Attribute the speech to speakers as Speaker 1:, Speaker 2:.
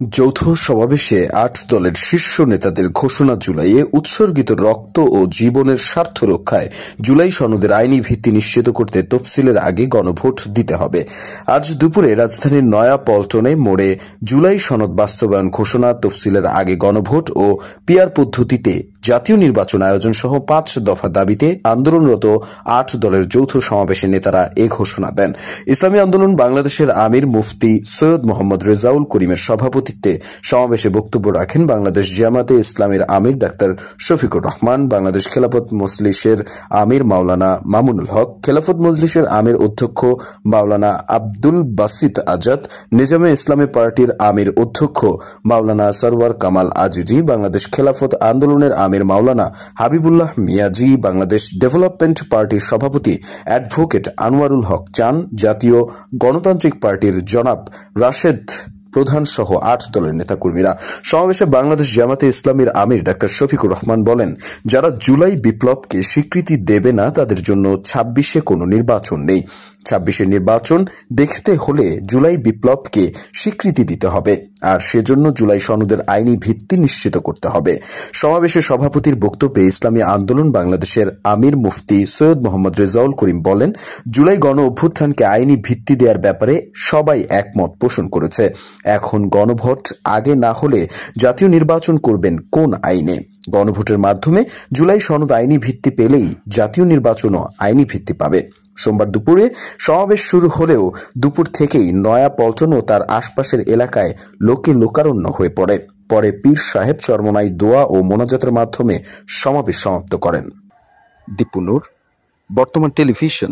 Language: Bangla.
Speaker 1: যৌথ সমাবেশে ৮ দলের শীর্ষ নেতাদের ঘোষণা, জুলাইয়ে উৎসর্গিত রক্ত ও জীবনের স্বার্থ রক্ষায় জুলাই সনদের আইনি ভিত্তি নিশ্চিত করতে তফসিলের আগে গণভোট দিতে হবে। আজ দুপুরে রাজধানীর নয়া পল্টনে মোড়ে জুলাই সনদ বাস্তবায়ন ঘোষণা, তফসিলের আগে গণভোট ও পিআর পদ্ধতিতে জাতীয় নির্বাচন আয়োজন সহ ৫ দফা দাবিতে আন্দোলনরত ৮ দলের যৌথ সমাবেশে নেতারা এ ঘোষণা দেন। ইসলামী আন্দোলন বাংলাদেশের আমির মুফতি সৈয়দ মোহাম্মদ রেজাউল করিমের সভাপতিত্বে সমাবেশে বক্তব্য রাখেন বাংলাদেশ জামাতে ইসলামীর আমির ডাক্তার শফিকুর রহমান, বাংলাদেশ খেলাফত মজলিসের আমির মাওলানা মামুনুল হক, খেলাফত মজলিসের আমির অধ্যক্ষ মাওলানা আব্দুল বাসিত আজাদ, নিজামে ইসলামী পার্টির আমির অধ্যক্ষ মাওলানা সরওয়ার কামাল আজিজি, বাংলাদেশ খেলাফত আন্দোলনের আমির মাওলানা হাবিবুল্লাহ মিয়াজি, বাংলাদেশ ডেভেলপমেন্ট পার্টির সভাপতি অ্যাডভোকেট আনোয়ারুল হক চান, জাতীয় গণতান্ত্রিক পার্টির জনাব রাশেদ প্রধান সহ ৮ দলের নেতাকর্মীরা। সমাবেশে বাংলাদেশ জামাতে ইসলামীর আমির ডাক্তার শফিকুর রহমান বলেন, যারা জুলাই বিপ্লবকে স্বীকৃতি দেবে না তাদের জন্য ২৬-এ কোনো নির্বাচন নেই। ২৬-এর নির্বাচন দেখতে হলে জুলাই বিপ্লবকে স্বীকৃতি দিতে হবে, আর সেজন্য জুলাই সনদের আইনি ভিত্তি নিশ্চিত করতে হবে। সমাবেশে সভাপতির বক্তব্যে ইসলামী আন্দোলন বাংলাদেশের আমির মুফতি সৈয়দ মোহাম্মদ রেজাউল করিম বলেন, জুলাই গণ অভ্যুত্থানকে আইনি ভিত্তি দেওয়ার ব্যাপারে সবাই একমত পোষণ করেছে। এখন গণভোট আগে না হলে জাতীয় নির্বাচন করবেন কোন আইনে? গণভোটের মাধ্যমে জুলাই সনদ আইনি ভিত্তি পেলেই জাতীয় নির্বাচনও আইনি ভিত্তি পাবে। সোমবার দুপুরে সমাবেশ শুরু হলেও দুপুর থেকেই নয়া পল্টন ও তার আশপাশের এলাকায় লোকে লোকারণ্য হয়ে পড়ে। পরে পীর সাহেব চরমনাই দোয়া ও মোনাজাতের মাধ্যমে সমাবেশ সমাপ্ত করেন। দীপু নূর, বর্তমান টেলিভিশন।